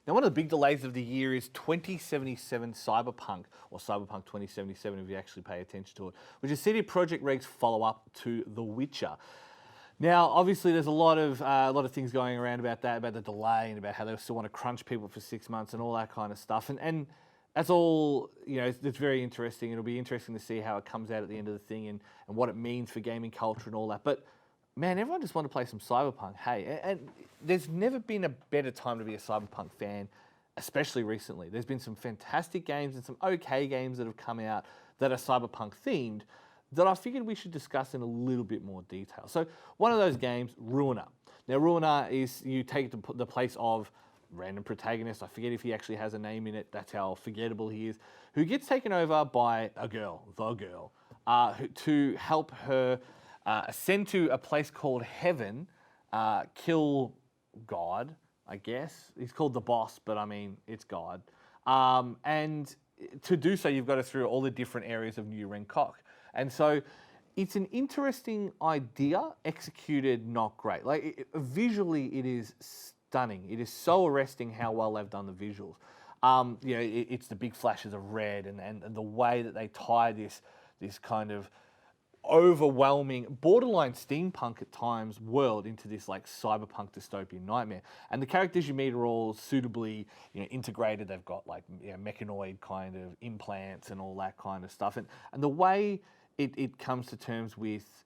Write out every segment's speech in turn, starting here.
Now, one of the big delays of the year is 2077 Cyberpunk, or Cyberpunk 2077 if you actually pay attention to it, which is CD Projekt Red's follow-up to The Witcher. Now, obviously, there's a lot of things going around about that, about the delay, and about how they still want to crunch people for 6 months and all that kind of stuff. And that's all, it's very interesting. It'll be interesting to see how it comes out at the end of the thing and what it means for gaming culture and all that. But man, everyone just wants to play some Cyberpunk. Hey, and there's never been a better time to be a Cyberpunk fan, especially recently. There's been some fantastic games and some okay games that have come out that are Cyberpunk themed that I figured we should discuss in a little bit more detail. So one of those games, Ruiner. Now, Ruiner is you take the place of random protagonist. I forget if he actually has a name in it. That's how forgettable he is. Who gets taken over by the girl, to help her ascend to a place called Heaven, kill God, I guess. He's called the boss, but I mean, it's God. And to do so, you've got to through all the different areas of New Renkoch. And so it's an interesting idea, executed not great. Visually, it is stunning. It is so arresting how well they've done the visuals. It's the big flashes of red and the way that they tie this kind of overwhelming, borderline steampunk at times world into this like cyberpunk dystopian nightmare. And the characters you meet are all suitably integrated. They've got like mechanoid kind of implants and all that kind of stuff. And the way it comes to terms with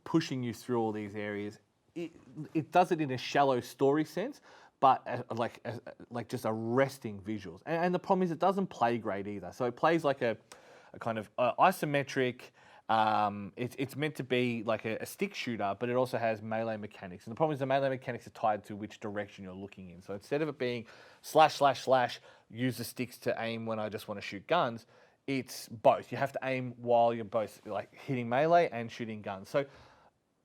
pushing you through all these areas, it does it in a shallow story sense, but like just arresting visuals. And the problem is it doesn't play great either. So it plays like a kind of isometric. It's meant to be like a stick shooter, but it also has melee mechanics. And the problem is the melee mechanics are tied to which direction you're looking in. So instead of it being slash, use the sticks to aim when I just want to shoot guns, it's both. You have to aim while you're both like hitting melee and shooting guns. So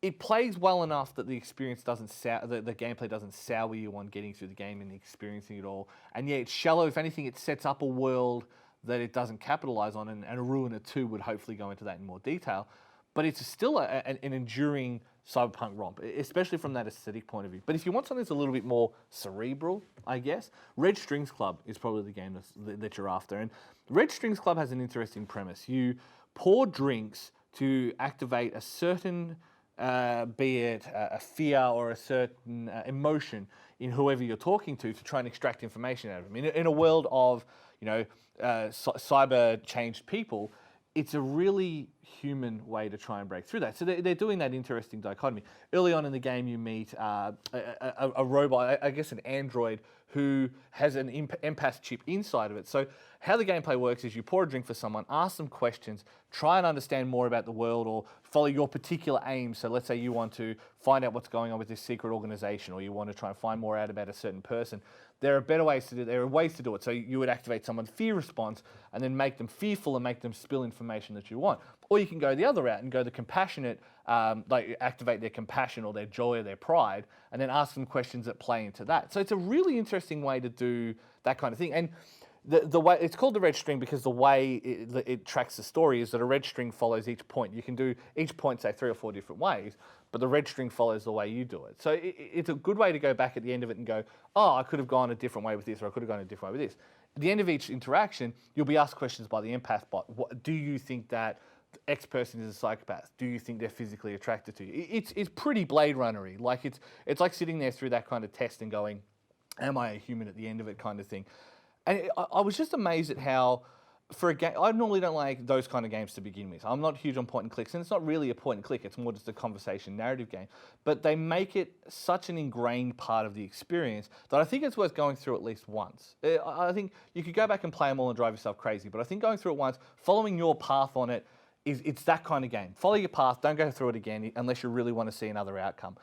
it plays well enough that the experience doesn't the gameplay doesn't sour you on getting through the game and experiencing it all. And yeah, it's shallow. If anything, it sets up a world that it doesn't capitalize on, and a Ruiner 2 would hopefully go into that in more detail. But it's still an enduring cyberpunk romp, especially from that aesthetic point of view. But if you want something that's a little bit more cerebral, I guess, Red Strings Club is probably the game that you're after. And Red Strings Club has an interesting premise. You pour drinks to activate a certain, be it a fear or a certain emotion in whoever you're talking to try and extract information out of them. In a world of cyber changed people, it's a really human way to try and break through that. So they're doing that interesting dichotomy. Early on in the game, you meet a robot, I guess an android, who has an empath chip inside of it. So how the gameplay works is you pour a drink for someone, ask them questions, try and understand more about the world or follow your particular aim. So let's say you want to find out what's going on with this secret organization, or you want to try and find more out about a certain person. There are better ways to do it. There are ways to do it. So you would activate someone's fear response and then make them fearful and make them spill information that you want. Or you can go the other route and go the compassionate, like activate their compassion or their joy or their pride, and then ask them questions that play into that. So it's a really interesting way to do that kind of thing. And the way it's called the red string because the way it tracks the story is that a red string follows each point. You can do each point, say, 3 or 4 different ways, but the red string follows the way you do it. So it's a good way to go back at the end of it and go, oh, I could have gone a different way with this, or I could have gone a different way with this. At the end of each interaction, you'll be asked questions by the empath bot. Do you think that X person is a psychopath? Do you think they're physically attracted to you? It's pretty Blade Runner-y. Like it's like sitting there through that kind of test and going, am I a human at the end of it kind of thing. And I was just amazed at how, for a game, I normally don't like those kind of games to begin with. I'm not huge on point and clicks, and it's not really a point and click, it's more just a conversation narrative game. But they make it such an ingrained part of the experience that I think it's worth going through at least once. I think you could go back and play them all and drive yourself crazy, but I think going through it once, following your path on it, it's that kind of game. Follow your path, don't go through it again unless you really want to see another outcome.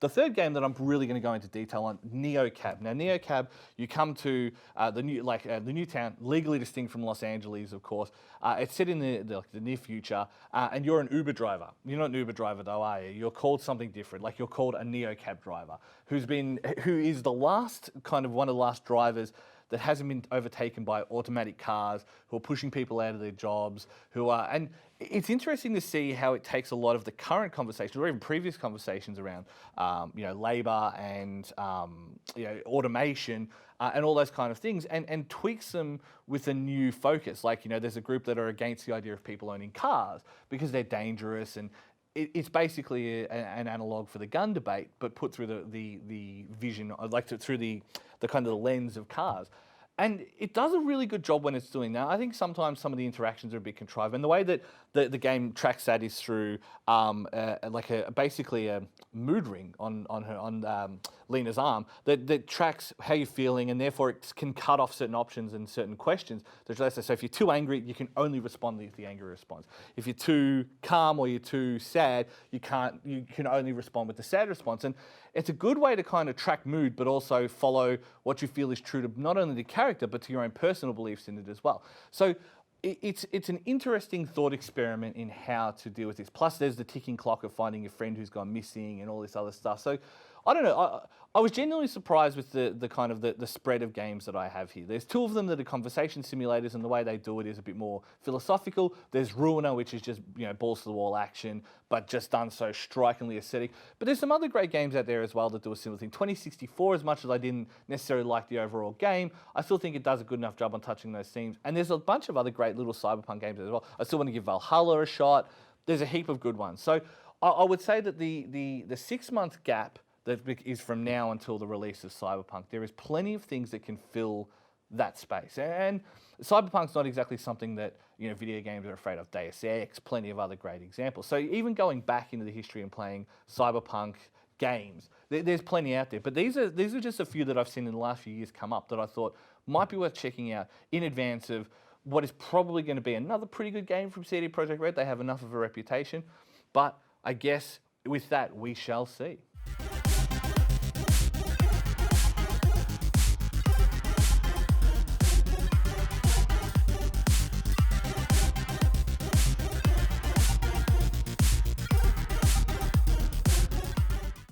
The third game that I'm really going to go into detail on, NeoCab. Now, NeoCab, you come to the new town, legally distinct from Los Angeles, of course. It's set in the near future, and you're an Uber driver. You're not an Uber driver, though, are you? You're called something different. Like, you're called a NeoCab driver, who is the last one of the last drivers that hasn't been overtaken by automatic cars, who are pushing people out of their jobs, and it's interesting to see how it takes a lot of the current conversations or even previous conversations around, labour and, automation and all those kind of things, and tweaks them with a new focus. Like, there's a group that are against the idea of people owning cars because they're dangerous, and it's basically an analog for the gun debate, but put through the vision, through the kind of the lens of cars. And it does a really good job when it's doing that. I think sometimes some of the interactions are a bit contrived, and the way that the game tracks that is through basically a mood ring on Lena's arm that tracks how you're feeling, and therefore it can cut off certain options and certain questions. So if you're too angry, you can only respond with the angry response. If you're too calm or you're too sad, you can only respond with the sad response. And it's a good way to kind of track mood, but also follow what you feel is true to not only the character, but to your own personal beliefs in it as well. So it's an interesting thought experiment in how to deal with this. Plus, there's the ticking clock of finding your friend who's gone missing and all this other stuff. So I don't know. I was genuinely surprised with the kind of the spread of games that I have here. There's two of them that are conversation simulators, and the way they do it is a bit more philosophical. There's Ruiner, which is just balls to the wall action, but just done so strikingly aesthetic. But there's some other great games out there as well that do a similar thing. 2064, as much as I didn't necessarily like the overall game, I still think it does a good enough job on touching those themes. And there's a bunch of other great little Cyberpunk games as well. I still want to give Valhalla a shot. There's a heap of good ones. So I would say that the 6-month gap that is from now until the release of Cyberpunk, there is plenty of things that can fill that space. And Cyberpunk's not exactly something that video games are afraid of. Deus Ex, plenty of other great examples. So even going back into the history and playing Cyberpunk games, there's plenty out there. But these are just a few that I've seen in the last few years come up that I thought might be worth checking out in advance of what is probably going to be another pretty good game from CD Projekt Red. They have enough of a reputation. But I guess with that, we shall see.